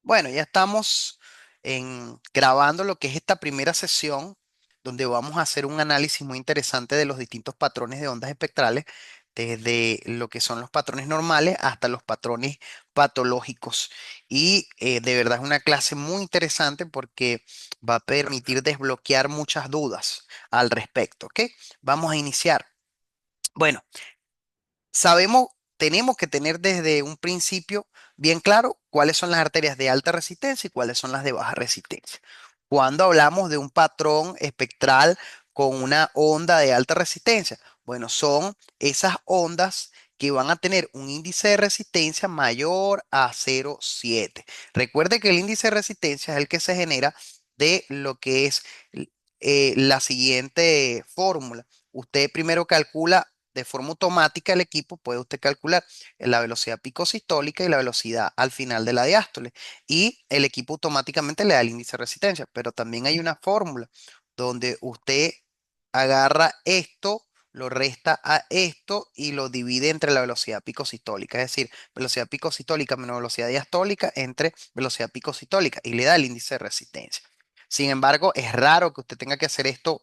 Bueno, ya estamos grabando lo que es esta primera sesión, donde vamos a hacer un análisis muy interesante de los distintos patrones de ondas espectrales, desde lo que son los patrones normales hasta los patrones patológicos. Y de verdad es una clase muy interesante porque va a permitir desbloquear muchas dudas al respecto, ¿ok? Vamos a iniciar. Bueno. Sabemos, tenemos que tener desde un principio bien claro cuáles son las arterias de alta resistencia y cuáles son las de baja resistencia. Cuando hablamos de un patrón espectral con una onda de alta resistencia, bueno, son esas ondas que van a tener un índice de resistencia mayor a 0,7. Recuerde que el índice de resistencia es el que se genera de lo que es la siguiente fórmula. Usted primero calcula de forma automática el equipo, puede usted calcular la velocidad pico sistólica y la velocidad al final de la diástole. Y el equipo automáticamente le da el índice de resistencia. Pero también hay una fórmula donde usted agarra esto, lo resta a esto y lo divide entre la velocidad pico sistólica. Es decir, velocidad pico sistólica menos velocidad diastólica entre velocidad pico sistólica y le da el índice de resistencia. Sin embargo, es raro que usted tenga que hacer esto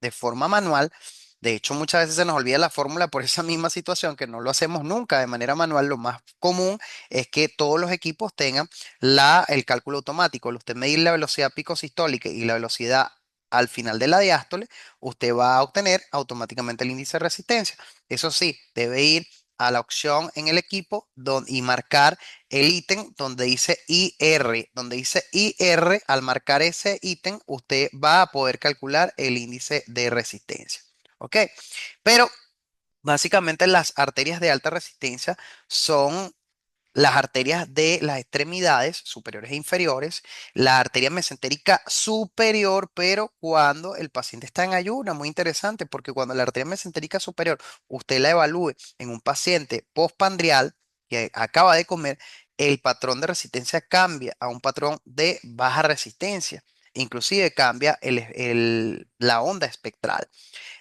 de forma manual. De hecho, muchas veces se nos olvida la fórmula por esa misma situación que no lo hacemos nunca de manera manual. Lo más común es que todos los equipos tengan el cálculo automático. Al usted medir la velocidad pico sistólica y la velocidad al final de la diástole, usted va a obtener automáticamente el índice de resistencia. Eso sí, debe ir a la opción en el equipo y marcar el ítem donde dice IR. Donde dice IR, al marcar ese ítem, usted va a poder calcular el índice de resistencia. ¿Ok? Pero básicamente las arterias de alta resistencia son las arterias de las extremidades superiores e inferiores, la arteria mesentérica superior, pero cuando el paciente está en ayuna, muy interesante, porque cuando la arteria mesentérica superior usted la evalúe en un paciente postpandrial que acaba de comer, el patrón de resistencia cambia a un patrón de baja resistencia, inclusive cambia la onda espectral.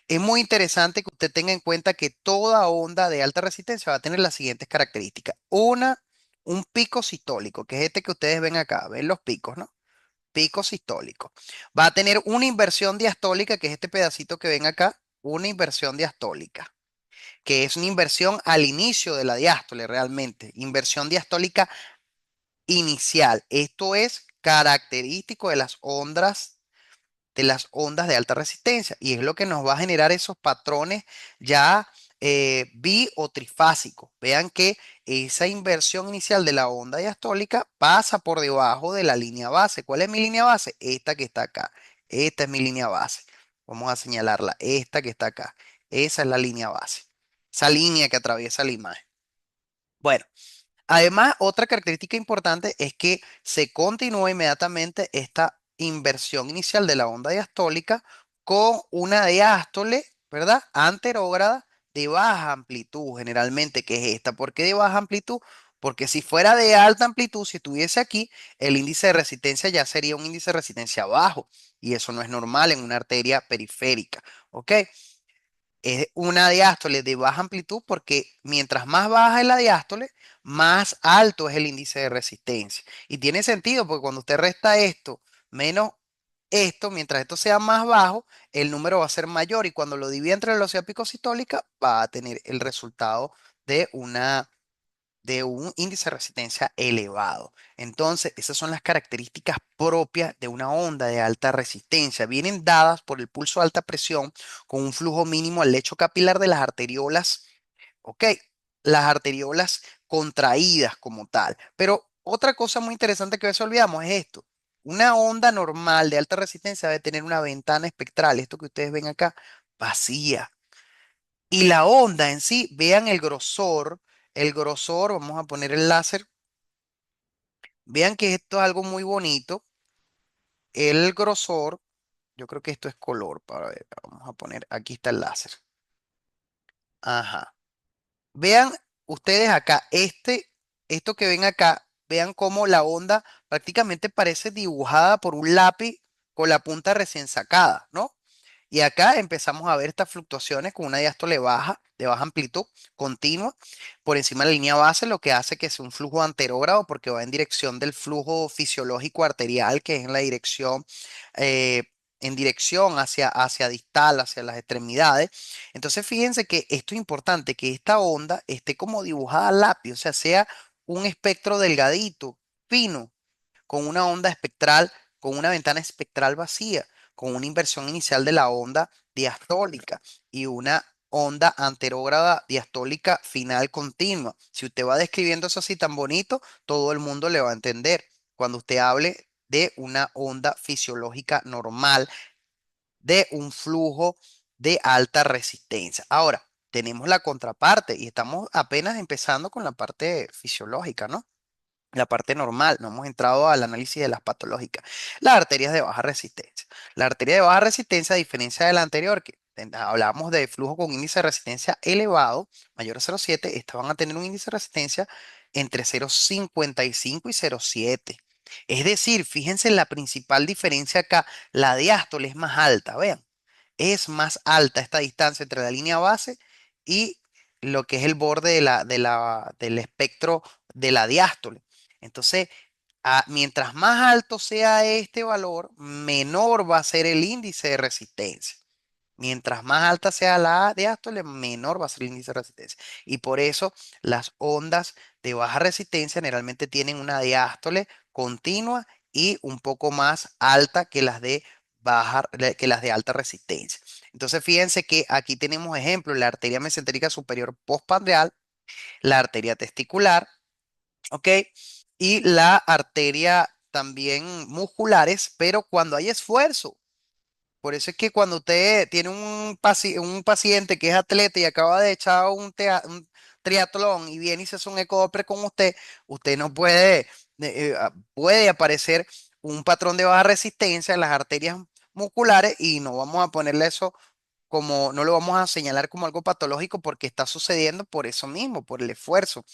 Es muy interesante que usted tenga en cuenta que toda onda de alta resistencia va a tener las siguientes características. Un pico sistólico, que es este que ustedes ven acá. Ven los picos, ¿no? Pico sistólico. Va a tener una inversión diastólica, que es este pedacito que ven acá. Una inversión diastólica, que es una inversión al inicio de la diástole realmente. Inversión diastólica inicial. Esto es característico de las ondas de alta resistencia y es lo que nos va a generar esos patrones ya bi o trifásicos. Vean que esa inversión inicial de la onda diastólica pasa por debajo de la línea base. ¿Cuál es mi línea base? Esta que está acá. Esta es mi línea base. Vamos a señalarla. Esta que está acá. Esa es la línea base. Esa línea que atraviesa la imagen. Bueno. Además, otra característica importante es que se continúa inmediatamente esta inversión inicial de la onda diastólica con una diástole, ¿verdad? Anterógrada de baja amplitud, generalmente, que es esta. ¿Por qué de baja amplitud? Porque si fuera de alta amplitud, si estuviese aquí, el índice de resistencia ya sería un índice de resistencia bajo, y eso no es normal en una arteria periférica, ¿ok? Es una diástole de baja amplitud porque mientras más baja es la diástole, más alto es el índice de resistencia. Y tiene sentido porque cuando usted resta esto menos esto, mientras esto sea más bajo, el número va a ser mayor y cuando lo divide entre la velocidad picosistólica va a tener el resultado de de un índice de resistencia elevado. Entonces, esas son las características propias de una onda de alta resistencia. Vienen dadas por el pulso de alta presión con un flujo mínimo al lecho capilar de las arteriolas, ¿ok? Las arteriolas contraídas como tal. Pero otra cosa muy interesante que a veces olvidamos es esto. Una onda normal de alta resistencia debe tener una ventana espectral, esto que ustedes ven acá, vacía. Y la onda en sí, vean el grosor, vamos a poner el láser, vean que esto es algo muy bonito, el grosor, yo creo que esto es color, para ver, vamos a poner, aquí está el láser. Ajá. Vean ustedes acá, esto que ven acá, vean cómo la onda prácticamente parece dibujada por un lápiz con la punta recién sacada, ¿no? Y acá empezamos a ver estas fluctuaciones con una diástole baja, de baja amplitud, continua, por encima de la línea base, lo que hace que sea un flujo anterógrado porque va en dirección del flujo fisiológico arterial, que es eh, en dirección hacia distal, hacia las extremidades. Entonces, fíjense que esto es importante, que esta onda esté como dibujada a lápiz, o sea, sea un espectro delgadito, fino, con una onda espectral, con una ventana espectral vacía, con una inversión inicial de la onda diastólica y una onda anterógrada diastólica final continua. Si usted va describiendo eso así tan bonito, todo el mundo le va a entender. Cuando usted hable de una onda fisiológica normal, de un flujo de alta resistencia. Ahora, tenemos la contraparte y estamos apenas empezando con la parte fisiológica, ¿no? La parte normal, no hemos entrado al análisis de las patológicas. Las arterias de baja resistencia. La arteria de baja resistencia, a diferencia de la anterior, que hablamos de flujo con índice de resistencia elevado, mayor a 0,7, estas van a tener un índice de resistencia entre 0,55 y 0,7. Es decir, fíjense en la principal diferencia acá, la diástole es más alta, vean, es más alta esta distancia entre la línea base y lo que es el borde del espectro de la diástole. Entonces, mientras más alto sea este valor, menor va a ser el índice de resistencia. Mientras más alta sea la diástole, menor va a ser el índice de resistencia. Y por eso las ondas de baja resistencia generalmente tienen una diástole continua y un poco más alta que que las de alta resistencia. Entonces, fíjense que aquí tenemos ejemplos, la arteria mesentérica superior postprandial, la arteria testicular, ¿ok? Y la arteria también musculares, pero cuando hay esfuerzo. Por eso es que cuando usted tiene un paciente que es atleta y acaba de echar un triatlón y viene y se hace un ecodoppler con usted, usted no puede, puede aparecer un patrón de baja resistencia en las arterias musculares y no vamos a ponerle eso como, no lo vamos a señalar como algo patológico porque está sucediendo por eso mismo, por el esfuerzo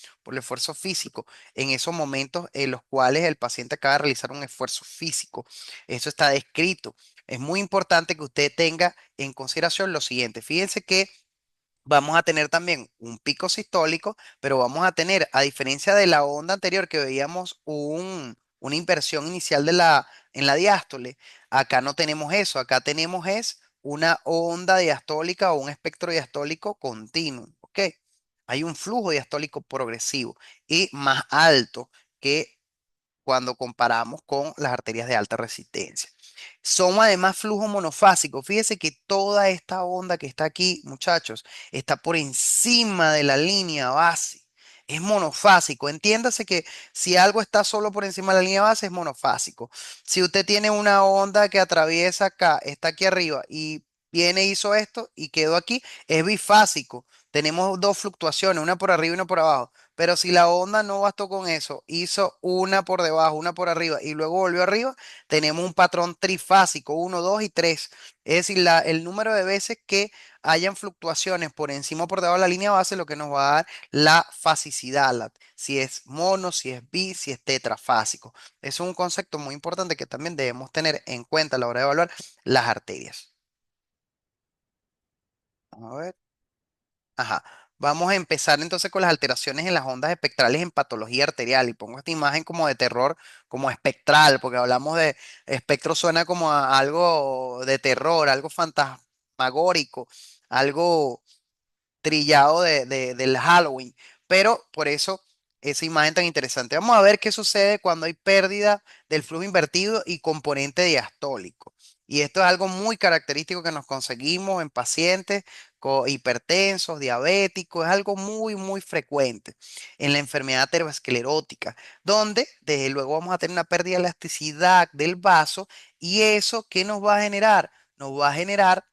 físico, en esos momentos en los cuales el paciente acaba de realizar un esfuerzo físico. Eso está descrito. Es muy importante que usted tenga en consideración lo siguiente. Fíjense que vamos a tener también un pico sistólico, pero vamos a tener, a diferencia de la onda anterior que veíamos una inversión inicial en la diástole, acá no tenemos eso, acá tenemos es una onda diastólica o un espectro diastólico continuo, ¿ok? Hay un flujo diastólico progresivo y más alto que cuando comparamos con las arterias de alta resistencia. Son además flujos monofásicos. Fíjese que toda esta onda que está aquí, muchachos, está por encima de la línea base. Es monofásico. Entiéndase que si algo está solo por encima de la línea base, es monofásico. Si usted tiene una onda que atraviesa acá, está aquí arriba y viene, hizo esto y quedó aquí, es bifásico. Tenemos dos fluctuaciones, una por arriba y una por abajo. Pero si la onda no bastó con eso, hizo una por debajo, una por arriba y luego volvió arriba, tenemos un patrón trifásico, uno, 2 y 3. Es decir, el número de veces que hayan fluctuaciones por encima o por debajo de la línea base, lo que nos va a dar la fasicidad, si es mono, si es bi, si es tetrafásico. Eso es un concepto muy importante que también debemos tener en cuenta a la hora de evaluar las arterias. Vamos a ver. Ajá. Vamos a empezar entonces con las alteraciones en las ondas espectrales en patología arterial. Y pongo esta imagen como de terror, como espectral, porque hablamos de espectro, suena como a algo de terror, algo fantasmagórico, algo trillado del Halloween. Pero por eso esa imagen tan interesante. Vamos a ver qué sucede cuando hay pérdida del flujo invertido y componente diastólico. Y esto es algo muy característico que nos conseguimos en pacientes hipertensos, diabéticos, es algo muy frecuente en la enfermedad aterosclerótica, donde desde luego vamos a tener una pérdida de elasticidad del vaso y eso, ¿qué nos va a generar? Nos va a generar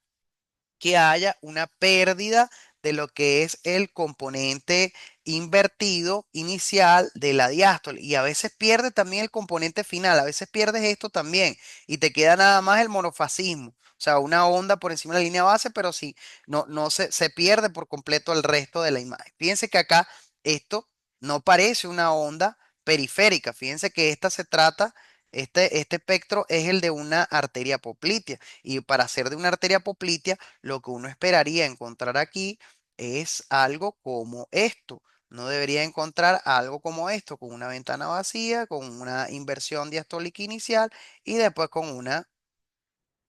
que haya una pérdida de lo que es el componente invertido inicial de la diástole. Y a veces pierde también el componente final, a veces pierdes esto también y te queda nada más el monofascismo. O sea, una onda por encima de la línea base, pero sí, no se pierde por completo el resto de la imagen. Fíjense que acá esto no parece una onda periférica. Fíjense que esta se trata Este espectro es el de una arteria poplitea. Y para ser de una arteria poplitea, lo que uno esperaría encontrar aquí es algo como esto. No debería encontrar algo como esto, con una ventana vacía, con una inversión diastólica inicial y después con una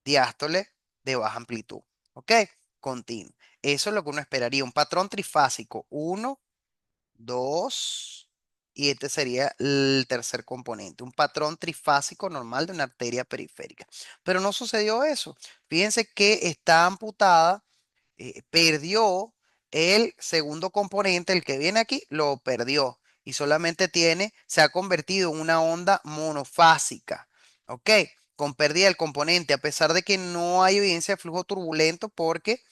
diástole de baja amplitud. ¿Ok? Continuo. Eso es lo que uno esperaría. Un patrón trifásico. Uno, dos, y este sería el tercer componente. Un patrón trifásico normal de una arteria periférica. Pero no sucedió eso. Fíjense que está amputada, perdió el segundo componente, el que viene aquí, lo perdió y solamente tiene, se ha convertido en una onda monofásica, ¿ok? Con pérdida del componente, a pesar de que no hay evidencia de flujo turbulento porque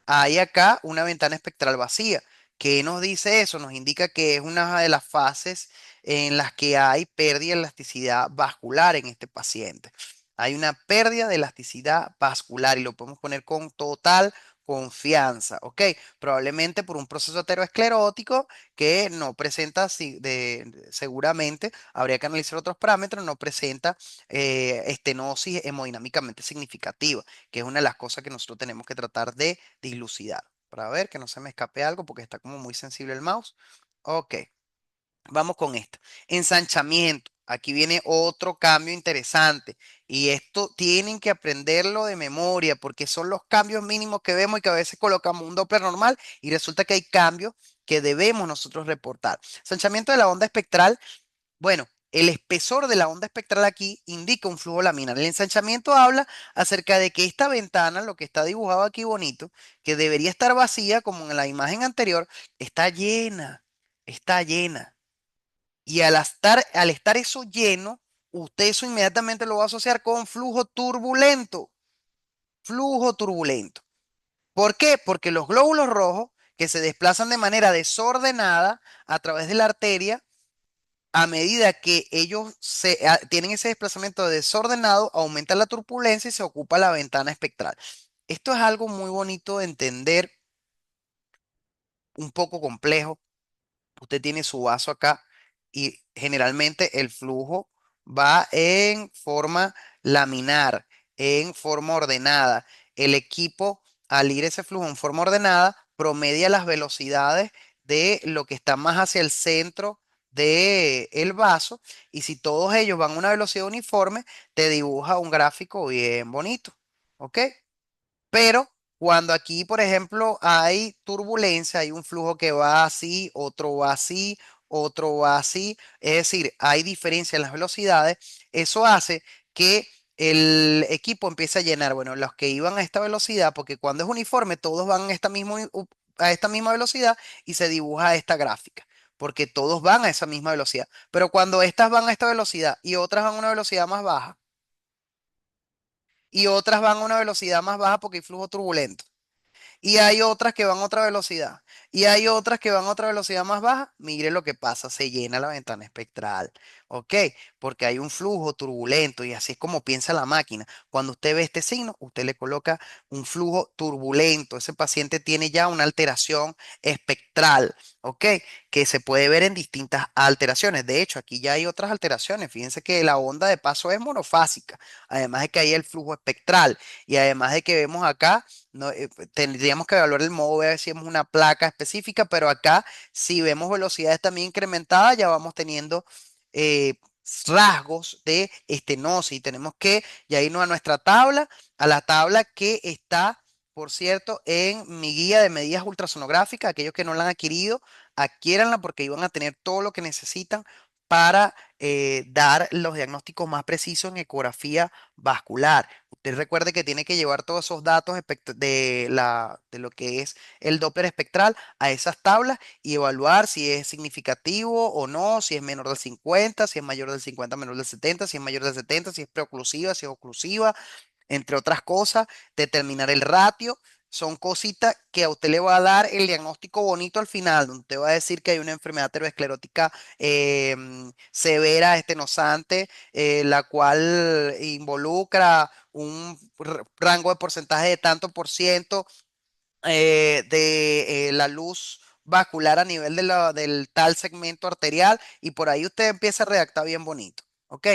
hay acá una ventana espectral vacía. ¿Qué nos dice eso? Nos indica que es una de las fases en las que hay pérdida de elasticidad vascular en este paciente. Hay una pérdida de elasticidad vascular y lo podemos poner con total confianza, ¿ok? Probablemente por un proceso aterosclerótico que no presenta, seguramente habría que analizar otros parámetros, no presenta estenosis hemodinámicamente significativa, que es una de las cosas que nosotros tenemos que tratar de dilucidar. Para ver que no se me escape algo porque está como muy sensible el mouse. Ok. Vamos con esto. Ensanchamiento. Aquí viene otro cambio interesante. Y esto tienen que aprenderlo de memoria porque son los cambios mínimos que vemos y que a veces colocamos un Doppler normal y resulta que hay cambios que debemos nosotros reportar. Ensanchamiento de la onda espectral. Bueno, el espesor de la onda espectral aquí indica un flujo laminar. El ensanchamiento habla acerca de que esta ventana, lo que está dibujado aquí bonito, que debería estar vacía como en la imagen anterior, está llena, está llena. Y al estar eso lleno, usted eso inmediatamente lo va a asociar con flujo turbulento. Flujo turbulento. ¿Por qué? Porque los glóbulos rojos que se desplazan de manera desordenada a través de la arteria, a medida que ellos tienen ese desplazamiento desordenado, aumenta la turbulencia y se ocupa la ventana espectral. Esto es algo muy bonito de entender, un poco complejo. Usted tiene su vaso acá y generalmente el flujo va en forma laminar, en forma ordenada. El equipo, al ir ese flujo en forma ordenada, promedia las velocidades de lo que está más hacia el centro del vaso y si todos ellos van a una velocidad uniforme, te dibuja un gráfico bien bonito. ¿Ok? Pero cuando aquí, por ejemplo, hay turbulencia, hay un flujo que va así, otro va así, otro va así, es decir, hay diferencia en las velocidades, eso hace que el equipo empiece a llenar, bueno, los que iban a esta velocidad, porque cuando es uniforme, todos van a a esta misma velocidad y se dibuja esta gráfica, porque todos van a esa misma velocidad. Pero cuando estas van a esta velocidad y otras van a una velocidad más baja, y otras van a una velocidad más baja porque hay flujo turbulento y hay otras que van a otra velocidad. Y hay otras que van a otra velocidad más baja. Mire lo que pasa, se llena la ventana espectral. ¿Ok? Porque hay un flujo turbulento y así es como piensa la máquina. Cuando usted ve este signo, usted le coloca un flujo turbulento. Ese paciente tiene ya una alteración espectral. ¿Ok? Que se puede ver en distintas alteraciones. De hecho, aquí ya hay otras alteraciones. Fíjense que la onda de paso es monofásica. Además de que hay el flujo espectral. Y además de que vemos acá no, tendríamos que evaluar el modo, ver si es una placa específica, pero acá si vemos velocidades también incrementadas, ya vamos teniendo eh, rasgos de estenosis. Tenemos que ya irnos a nuestra tabla, a la tabla que está, por cierto, en mi guía de medidas ultrasonográficas. Aquellos que no la han adquirido, adquiéranla porque ahí van a tener todo lo que necesitan para dar los diagnósticos más precisos en ecografía vascular. Usted recuerde que tiene que llevar todos esos datos de lo que es el Doppler espectral a esas tablas y evaluar si es significativo o no, si es menor del 50, si es mayor del 50, menor del 70, si es mayor del 70, si es preoclusiva, si es oclusiva, entre otras cosas, determinar el ratio. Son cositas que a usted le va a dar el diagnóstico bonito al final, donde te va a decir que hay una enfermedad aterosclerótica severa, estenosante, la cual involucra un rango de porcentaje de tanto por ciento de la luz vascular a nivel del tal segmento arterial y por ahí usted empieza a redactar bien bonito. ¿Ok?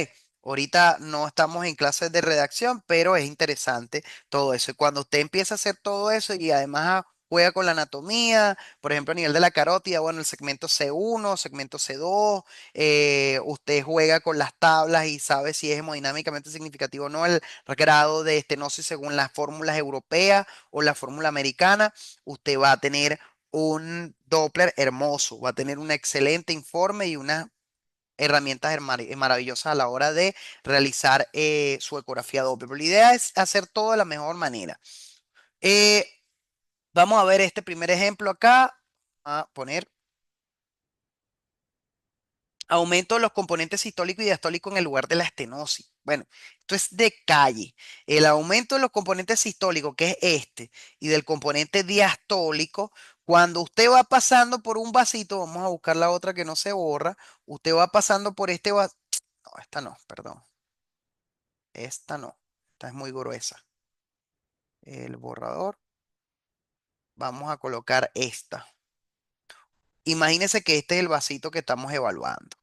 Ahorita no estamos en clases de redacción, pero es interesante todo eso. Y cuando usted empieza a hacer todo eso y además juega con la anatomía, por ejemplo, a nivel de la carótida, bueno, el segmento C1, segmento C2, usted juega con las tablas y sabe si es hemodinámicamente significativo o no el grado de estenosis según las fórmulas europeas o la fórmula americana, usted va a tener un Doppler hermoso, va a tener un excelente informe y una herramientas maravillosas a la hora de realizar su ecografía Doppler. Pero la idea es hacer todo de la mejor manera. Eh, Vamos a ver este primer ejemplo acá. A poner aumento de los componentes sistólico y diastólico en el lugar de la estenosis. Bueno, esto es de calle. El aumento de los componentes sistólicos, que es este, y del componente diastólico, cuando usted va pasando por un vasito, vamos a buscar la otra que no se borra, usted va pasando por este vasito. No, esta no, perdón. Esta no, esta es muy gruesa. El borrador, vamos a colocar esta. Imagínense que este es el vasito que estamos evaluando.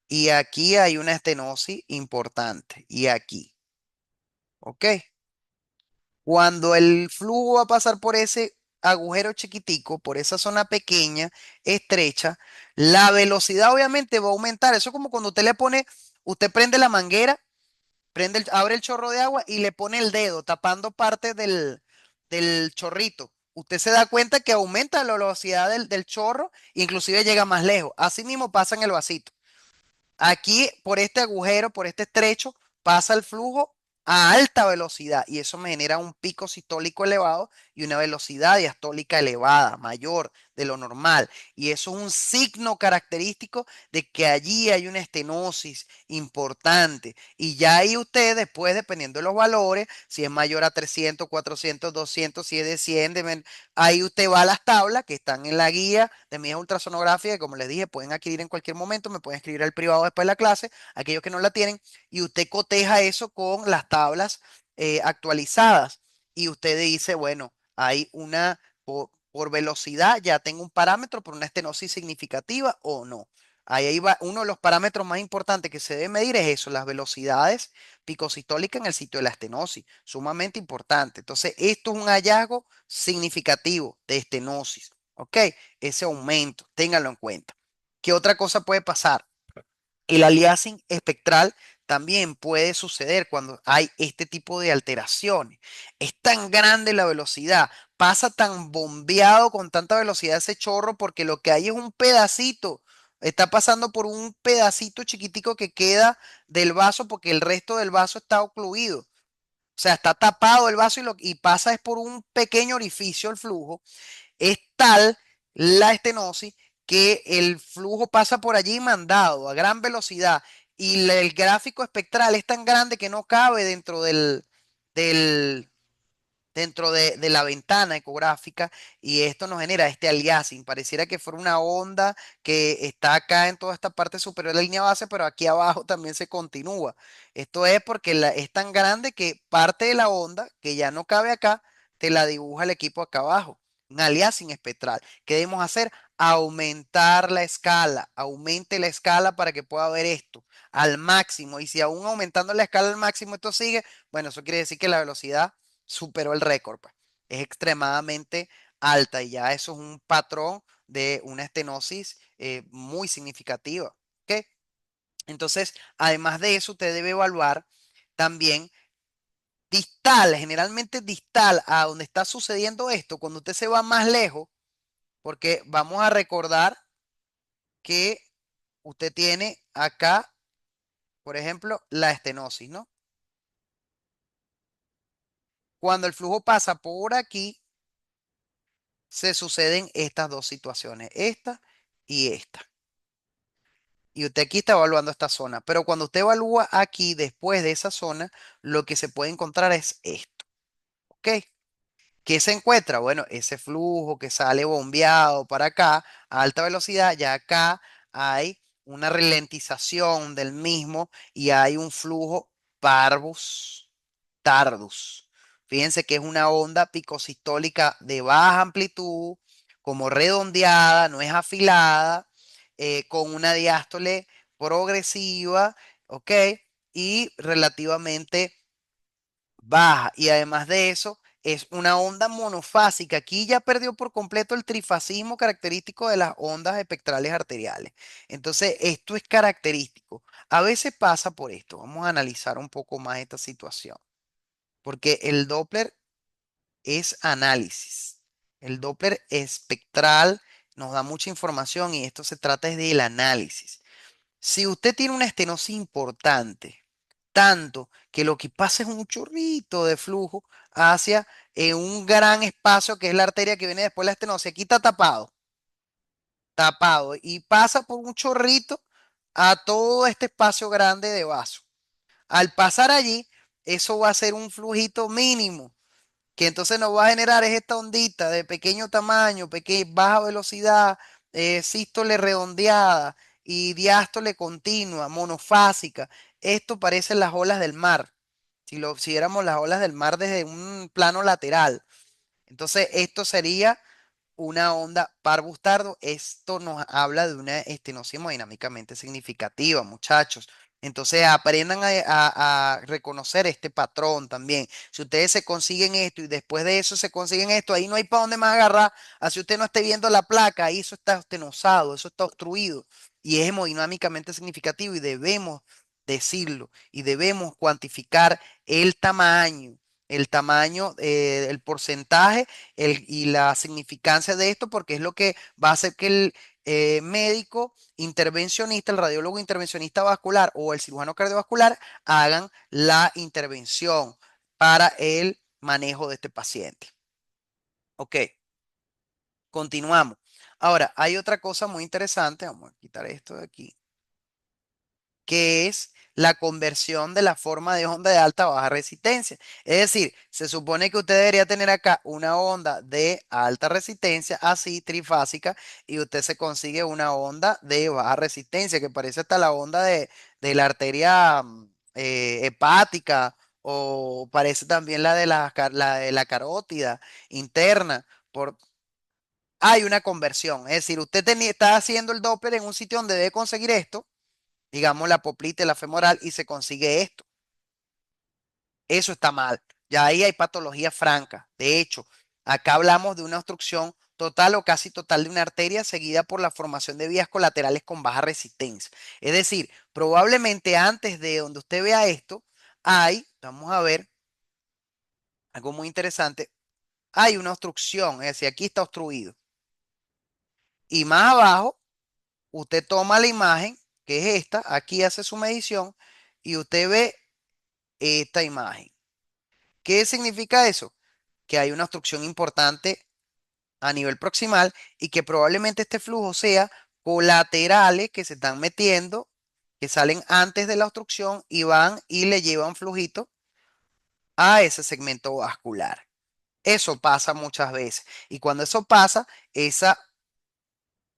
Y aquí hay una estenosis importante. Y aquí, ¿ok? Cuando el flujo va a pasar por ese agujero chiquitico, por esa zona pequeña, estrecha, la velocidad obviamente va a aumentar. Eso es como cuando usted le pone, usted prende la manguera, abre el chorro de agua y le pone el dedo tapando parte del chorrito. Usted se da cuenta que aumenta la velocidad del chorro, inclusive llega más lejos. Así mismo pasa en el vasito. Aquí, por este agujero, por este estrecho, pasa el flujo a alta velocidad y eso me genera un pico sistólico elevado y una velocidad diastólica elevada, mayor de lo normal. Y eso es un signo característico de que allí hay una estenosis importante. Y ya ahí usted después, dependiendo de los valores, si es mayor a 300, 400, 200, si es de 100, ahí usted va a las tablas que están en la guía de medidas ultrasonográficas, que como les dije, pueden adquirir en cualquier momento, me pueden escribir al privado después de la clase, aquellos que no la tienen, y usted coteja eso con las tablas actualizadas. Y usted dice, bueno, hay una, por velocidad, ya tengo un parámetro por una estenosis significativa o no. Ahí va, uno de los parámetros más importantes que se debe medir es eso, las velocidades picosistólicas en el sitio de la estenosis, sumamente importante. Entonces, esto es un hallazgo significativo de estenosis, ¿ok? Ese aumento, ténganlo en cuenta. ¿Qué otra cosa puede pasar? El aliasing espectral también puede suceder cuando hay este tipo de alteraciones. Es tan grande la velocidad, pasa tan bombeado con tanta velocidad ese chorro porque lo que hay es un pedacito. Está pasando por un pedacito chiquitico que queda del vaso porque el resto del vaso está ocluido. O sea, está tapado el vaso y pasa es por un pequeño orificio el flujo. Es tal la estenosis que el flujo pasa por allí mandado a gran velocidad y el gráfico espectral es tan grande que no cabe del, dentro de la ventana ecográfica y esto nos genera este aliasing. Pareciera que fuera una onda que está acá en toda esta parte superior de la línea base, pero aquí abajo también se continúa. Esto es porque es tan grande que parte de la onda, que ya no cabe acá, te la dibuja el equipo acá abajo. Un aliasing espectral. ¿Qué debemos hacer? Aumentar la escala. Aumente la escala para que pueda ver esto al máximo. Y si aún aumentando la escala al máximo esto sigue, bueno, eso quiere decir que la velocidad superó el récord, pues. Es extremadamente alta y ya eso es un patrón de una estenosis muy significativa. ¿Ok? Entonces, además de eso, usted debe evaluar también distal, generalmente distal a donde está sucediendo esto, cuando usted se va más lejos, porque vamos a recordar que usted tiene acá, por ejemplo, la estenosis, ¿no? Cuando el flujo pasa por aquí, se suceden estas dos situaciones, esta y esta. Y usted aquí está evaluando esta zona, pero cuando usted evalúa aquí después de esa zona, lo que se puede encontrar es esto, ¿ok? ¿Qué se encuentra? Bueno, ese flujo que sale bombeado para acá a alta velocidad, ya acá hay una ralentización del mismo y hay un flujo parvus tardus. Fíjense que es una onda picosistólica de baja amplitud, como redondeada, no es afilada, con una diástole progresiva, ¿ok? y relativamente baja. Y además de eso, es una onda monofásica. Aquí ya perdió por completo el trifasismo característico de las ondas espectrales arteriales. Entonces, esto es característico. A veces pasa por esto. Vamos a analizar un poco más esta situación. Porque el Doppler es análisis. El Doppler espectral nos da mucha información y esto se trata es del análisis. Si usted tiene una estenosis importante, tanto que lo que pasa es un chorrito de flujo hacia un gran espacio que es la arteria que viene después de la estenosis, aquí está tapado, tapado, y pasa por un chorrito a todo este espacio grande de vaso. Al pasar allí, eso va a ser un flujito mínimo que entonces nos va a generar es esta ondita de pequeño tamaño, baja velocidad, sístole redondeada y diástole continua, monofásica. Esto parecen las olas del mar. Si viéramos las olas del mar desde un plano lateral. Entonces, esto sería una onda par Bustardo. Esto nos habla de una estenosis hemodinámicamente significativa, muchachos. Entonces aprendan a reconocer este patrón también. Si ustedes se consiguen esto y después de eso se consiguen esto, ahí no hay para dónde más agarrar. Así usted no esté viendo la placa, ahí eso está estenosado, eso está obstruido y es hemodinámicamente significativo y debemos decirlo y debemos cuantificar el tamaño, el porcentaje y la significancia de esto, porque es lo que va a hacer que el médico intervencionista, el radiólogo intervencionista vascular o el cirujano cardiovascular hagan la intervención para el manejo de este paciente. Ok, continuamos. Ahora, hay otra cosa muy interesante, vamos a quitar esto de aquí, que es la conversión de la forma de onda de alta a baja resistencia. Es decir, se supone que usted debería tener acá una onda de alta resistencia, así trifásica, y usted se consigue una onda de baja resistencia, que parece hasta la onda de la arteria hepática, o parece también la de la de la carótida interna. Por, hay una conversión, es decir, usted está haciendo el Doppler en un sitio donde debe conseguir esto, digamos la poplite, la femoral, y se consigue esto. Eso está mal. Ya ahí hay patología franca. De hecho, acá hablamos de una obstrucción total o casi total de una arteria seguida por la formación de vías colaterales con baja resistencia. Es decir, probablemente antes de donde usted vea esto, vamos a ver algo muy interesante, hay una obstrucción, es decir, aquí está obstruido. Y más abajo, usted toma la imagen, que es esta, aquí hace su medición, y usted ve esta imagen. ¿Qué significa eso? Que hay una obstrucción importante a nivel proximal y que probablemente este flujo sea colaterales que se están metiendo, que salen antes de la obstrucción y van y le llevan flujito a ese segmento vascular. Eso pasa muchas veces. Y cuando eso pasa, esa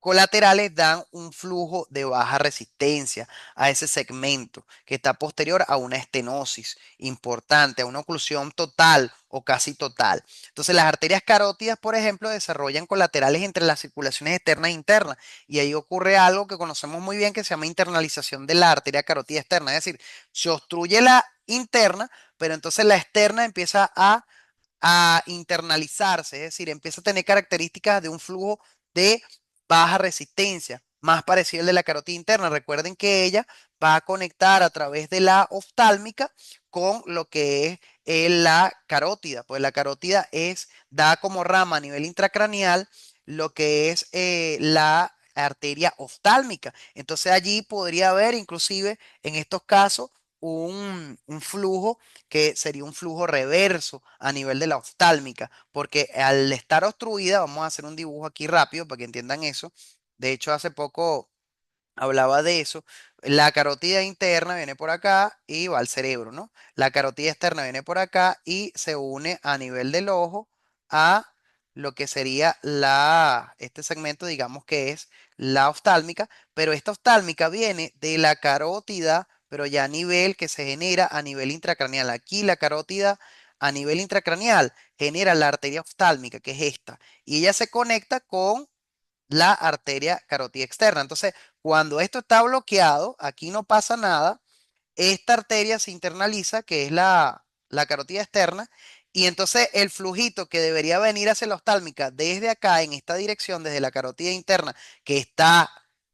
colaterales dan un flujo de baja resistencia a ese segmento que está posterior a una estenosis importante, a una oclusión total o casi total. Entonces, las arterias carótidas, por ejemplo, desarrollan colaterales entre las circulaciones externas e internas y ahí ocurre algo que conocemos muy bien que se llama internalización de la arteria carótida externa, es decir, se obstruye la interna, pero entonces la externa empieza a internalizarse, es decir, empieza a tener características de un flujo de baja resistencia, más parecido al de la carótida interna. Recuerden que ella va a conectar a través de la oftálmica con lo que es la carótida, pues la carótida da como rama a nivel intracraneal lo que es la arteria oftálmica. Entonces allí podría haber inclusive en estos casos un flujo que sería un flujo reverso a nivel de la oftálmica, porque al estar obstruida, vamos a hacer un dibujo aquí rápido para que entiendan eso. De hecho, hace poco hablaba de eso. La carótida interna viene por acá y va al cerebro, ¿no? La carótida externa viene por acá y se une a nivel del ojo a lo que sería este segmento, digamos que es la oftálmica, pero esta oftálmica viene de la carótida, pero ya a nivel que se genera a nivel intracraneal. Aquí la carótida a nivel intracraneal genera la arteria oftálmica, que es esta, y ella se conecta con la arteria carótida externa. Entonces, cuando esto está bloqueado, aquí no pasa nada, esta arteria se internaliza, que es la carótida externa, y entonces el flujito que debería venir hacia la oftálmica desde acá, en esta dirección, desde la carótida interna, que está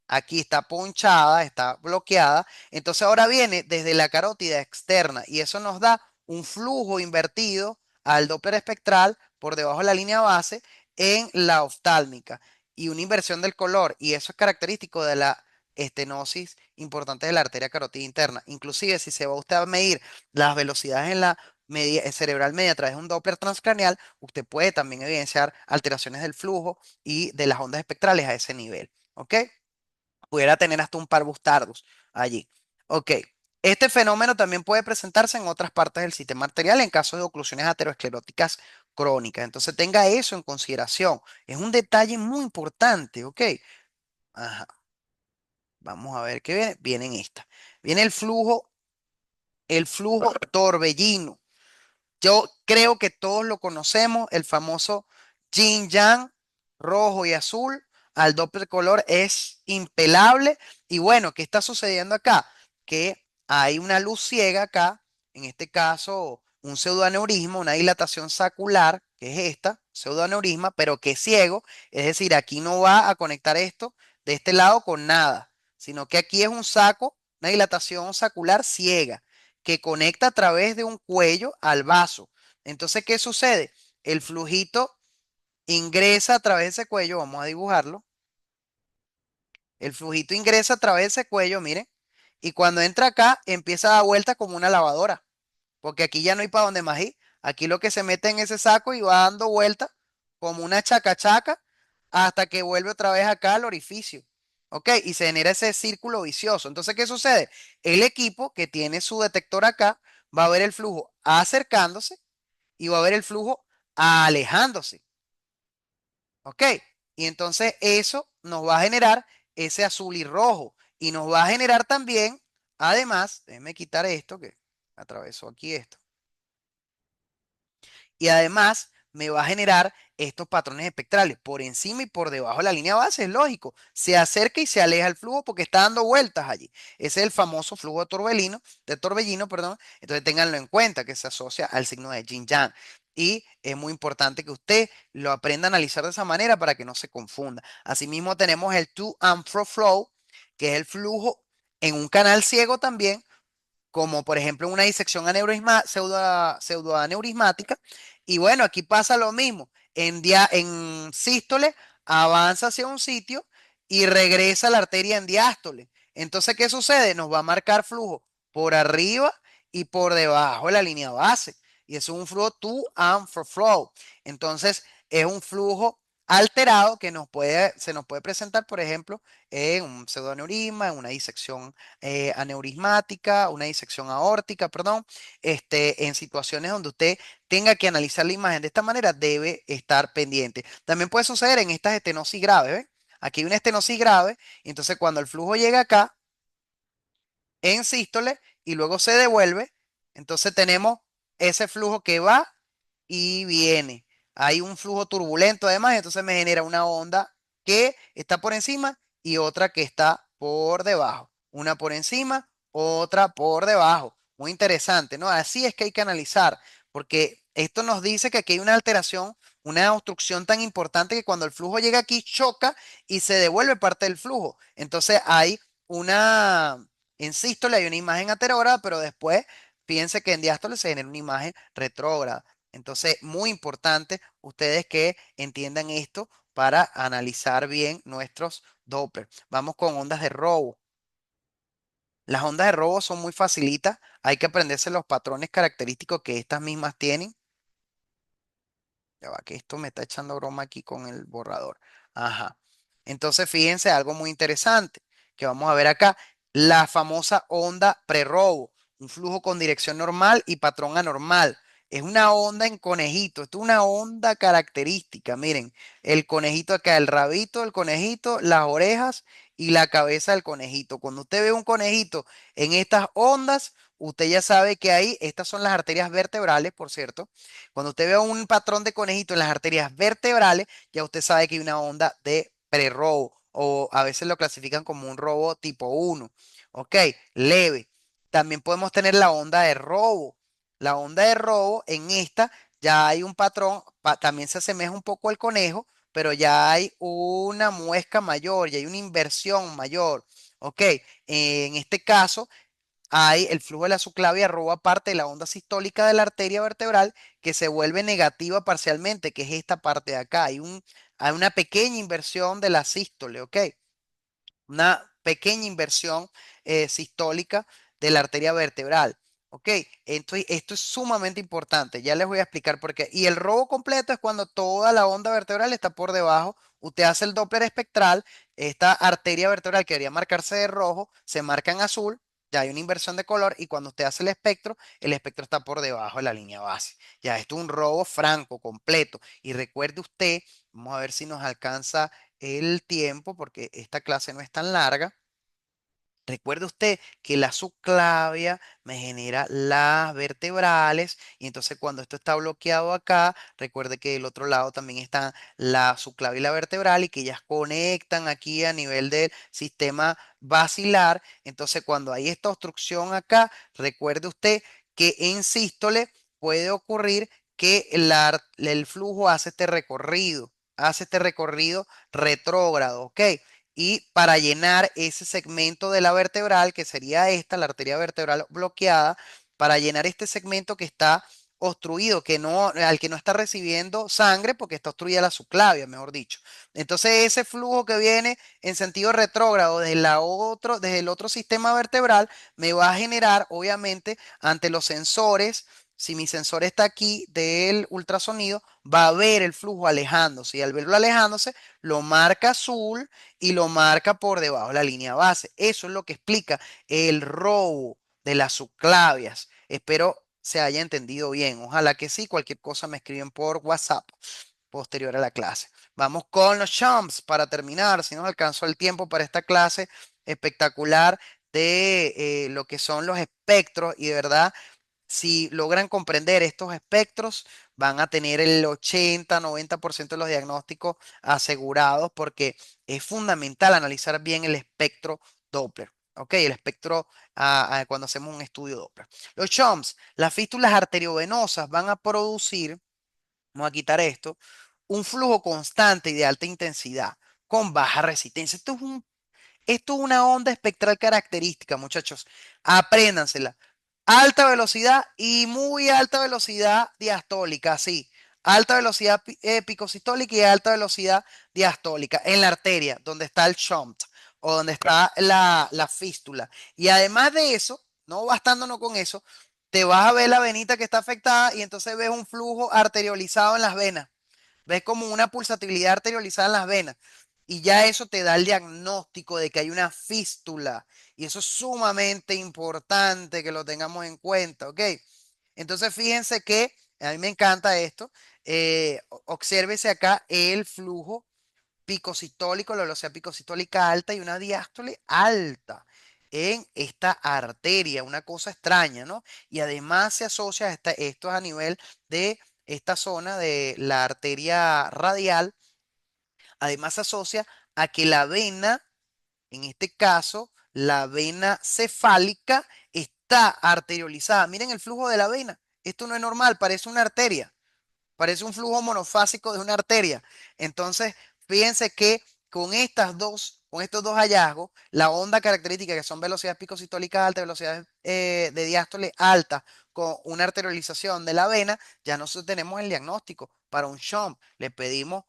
aquí, está ponchada, está bloqueada, entonces ahora viene desde la carótida externa, y eso nos da un flujo invertido al Doppler espectral por debajo de la línea base en la oftálmica y una inversión del color, y eso es característico de la estenosis importante de la arteria carótida interna. Inclusive si se va usted a medir las velocidades en la media, cerebral media a través de un Doppler transcraneal, usted puede también evidenciar alteraciones del flujo y de las ondas espectrales a ese nivel. ¿Ok? Pudiera tener hasta un par bustardos allí. Ok. Este fenómeno también puede presentarse en otras partes del sistema arterial en caso de oclusiones ateroscleróticas crónicas. Entonces tenga eso en consideración. Es un detalle muy importante, ¿ok? Ajá. Vamos a ver qué viene. Viene en esta. Viene el flujo torbellino. Yo creo que todos lo conocemos, el famoso yin yang, rojo y azul, al doble color es impelable. Y bueno, ¿qué está sucediendo acá? Que hay una luz ciega acá, en este caso un pseudoaneurisma, una dilatación sacular, que es esta, pseudoaneurisma, pero que es ciego, es decir, aquí no va a conectar esto de este lado con nada, sino que aquí es un saco, una dilatación sacular ciega que conecta a través de un cuello al vaso. Entonces, ¿qué sucede? El flujito ingresa a través de ese cuello, vamos a dibujarlo. El flujito ingresa a través de ese cuello, miren, y cuando entra acá empieza a dar vuelta como una lavadora, porque aquí ya no hay para dónde más ir. Aquí lo que se mete en ese saco y va dando vuelta como una chacachaca hasta que vuelve otra vez acá al orificio. ¿Ok? Y se genera ese círculo vicioso. Entonces, ¿qué sucede? El equipo que tiene su detector acá va a ver el flujo acercándose y va a ver el flujo alejándose. ¿Ok? Y entonces eso nos va a generar ese azul y rojo. Y nos va a generar también, además, déjenme quitar esto que atravesó aquí esto. Y además me va a generar estos patrones espectrales por encima y por debajo de la línea base, es lógico. Se acerca y se aleja el flujo porque está dando vueltas allí. Ese es el famoso flujo de torbellino, perdón. Entonces ténganlo en cuenta que se asocia al signo de yin yang. Y es muy importante que usted lo aprenda a analizar de esa manera para que no se confunda. Asimismo tenemos el to and fro flow, que es el flujo en un canal ciego también, como por ejemplo una disección pseudoaneurismática. Y bueno, aquí pasa lo mismo. En sístole avanza hacia un sitio y regresa a la arteria en diástole. Entonces, ¿qué sucede? Nos va a marcar flujo por arriba y por debajo de la línea base. Y eso es un flujo to and fro flow. Entonces, es un flujo alterado que se nos puede presentar, por ejemplo, en un pseudoaneurisma, en una disección aneurismática, una disección aórtica, perdón, en situaciones donde usted tenga que analizar la imagen de esta manera, debe estar pendiente. También puede suceder en estas estenosis graves, ¿ven? Aquí hay una estenosis grave, y entonces cuando el flujo llega acá, en sístole, y luego se devuelve, entonces tenemos ese flujo que va y viene. Hay un flujo turbulento además, entonces me genera una onda que está por encima y otra que está por debajo. Una por encima, otra por debajo. Muy interesante, ¿no? Así es que hay que analizar, porque esto nos dice que aquí hay una alteración, una obstrucción tan importante que cuando el flujo llega aquí choca y se devuelve parte del flujo. Entonces hay una, en sístole hay una imagen aterógrada, pero después piense que en diástole se genera una imagen retrógrada. Entonces, muy importante ustedes que entiendan esto para analizar bien nuestros Doppler. Vamos con ondas de robo. Las ondas de robo son muy facilitas. Hay que aprenderse los patrones característicos que estas mismas tienen. Ya va, que esto me está echando broma aquí con el borrador. Ajá. Entonces, fíjense algo muy interesante que vamos a ver acá. La famosa onda prerrobo, un flujo con dirección normal y patrón anormal. Es una onda en conejito. Esto es una onda característica. Miren, el conejito acá, el rabito del conejito, las orejas y la cabeza del conejito. Cuando usted ve un conejito en estas ondas, usted ya sabe que ahí, estas son las arterias vertebrales, por cierto. Cuando usted ve un patrón de conejito en las arterias vertebrales, ya usted sabe que hay una onda de prerrobo o a veces lo clasifican como un robo tipo 1. Ok, leve. También podemos tener la onda de robo. La onda de robo, en esta ya hay un patrón, también se asemeja un poco al conejo, pero ya hay una muesca mayor, ya hay una inversión mayor. Ok, en este caso hay el flujo de la subclavia roba parte de la onda sistólica de la arteria vertebral que se vuelve negativa parcialmente, que es esta parte de acá. Hay una pequeña inversión de la sístole, ¿ok? Una pequeña inversión sistólica de la arteria vertebral. ¿Ok? Esto es sumamente importante. Ya les voy a explicar por qué. Y el robo completo es cuando toda la onda vertebral está por debajo. Usted hace el Doppler espectral. Esta arteria vertebral que debería marcarse de rojo se marca en azul. Ya hay una inversión de color. Y cuando usted hace el espectro está por debajo de la línea base. Ya esto es un robo franco, completo. Y recuerde usted, vamos a ver si nos alcanza el tiempo, porque esta clase no es tan larga. Recuerde usted que la subclavia me genera las vertebrales y entonces cuando esto está bloqueado acá, recuerde que del otro lado también está la subclavia y la vertebral y que ellas conectan aquí a nivel del sistema basilar. Entonces cuando hay esta obstrucción acá, recuerde usted que en sístole puede ocurrir que el flujo hace este recorrido retrógrado, ¿ok? Y para llenar ese segmento de la vertebral, que sería esta, la arteria vertebral bloqueada, para llenar este segmento que está obstruido, al que no está recibiendo sangre porque está obstruida la subclavia, mejor dicho. Entonces ese flujo que viene en sentido retrógrado desde el otro sistema vertebral me va a generar, obviamente, ante los sensores, si mi sensor está aquí del ultrasonido, va a ver el flujo alejándose y al verlo alejándose, lo marca azul y lo marca por debajo de la línea base. Eso es lo que explica el robo de las subclavias. Espero se haya entendido bien. Ojalá que sí. Cualquier cosa me escriben por WhatsApp posterior a la clase. Vamos con los chumps para terminar. Si nos alcanzó el tiempo para esta clase espectacular de lo que son los espectros y de verdad si logran comprender estos espectros, van a tener el 80-90% de los diagnósticos asegurados porque es fundamental analizar bien el espectro Doppler. Ok, el espectro cuando hacemos un estudio Doppler. Los CHOMS, las fístulas arteriovenosas van a producir, vamos a quitar esto, un flujo constante y de alta intensidad con baja resistencia. Esto es una onda espectral característica, muchachos. Apréndansela. Alta velocidad y muy alta velocidad diastólica, sí. Alta velocidad picosistólica y alta velocidad diastólica en la arteria, donde está el shunt o donde está la fístula. Y además de eso, no bastándonos con eso, te vas a ver la venita que está afectada y entonces ves un flujo arteriolizado en las venas. Ves como una pulsatividad arteriolizada en las venas. Y ya eso te da el diagnóstico de que hay una fístula. Y eso es sumamente importante que lo tengamos en cuenta, ¿ok? Entonces fíjense que a mí me encanta esto. Obsérvese acá el flujo picosistólico, la velocidad picosistólica alta y una diástole alta en esta arteria, una cosa extraña, ¿no? Y además se asocia, esto es a nivel de esta zona de la arteria radial, además se asocia a que la vena, en este caso, la vena cefálica, está arteriolizada. Miren el flujo de la vena. Esto no es normal, parece una arteria. Parece un flujo monofásico de una arteria. Entonces, fíjense que con estos dos hallazgos, la onda característica que son velocidades picosistólicas altas, velocidades de diástole altas, con una arterialización de la vena, ya nosotros tenemos el diagnóstico para un SHOM. Le pedimos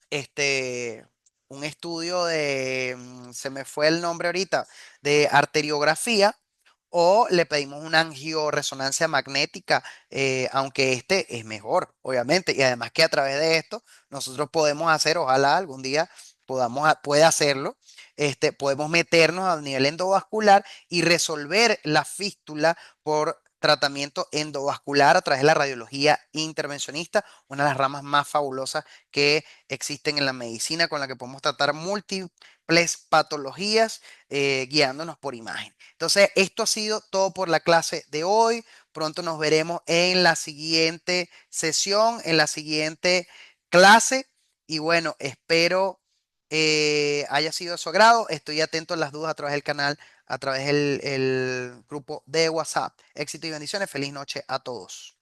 este, un estudio se me fue el nombre ahorita, de arteriografía, o le pedimos una angioresonancia magnética, aunque este es mejor, obviamente, y además que a través de esto nosotros podemos hacer, ojalá algún día pueda hacerlo, podemos meternos a nivel endovascular y resolver la fístula por tratamiento endovascular a través de la radiología intervencionista, una de las ramas más fabulosas que existen en la medicina con la que podemos tratar múltiples patologías guiándonos por imagen. Entonces, esto ha sido todo por la clase de hoy. Pronto nos veremos en la siguiente sesión, en la siguiente clase. Y bueno, espero haya sido de su agrado. Estoy atento a las dudas a través del canal, a través del el grupo de WhatsApp. Éxito y bendiciones. Feliz noche a todos.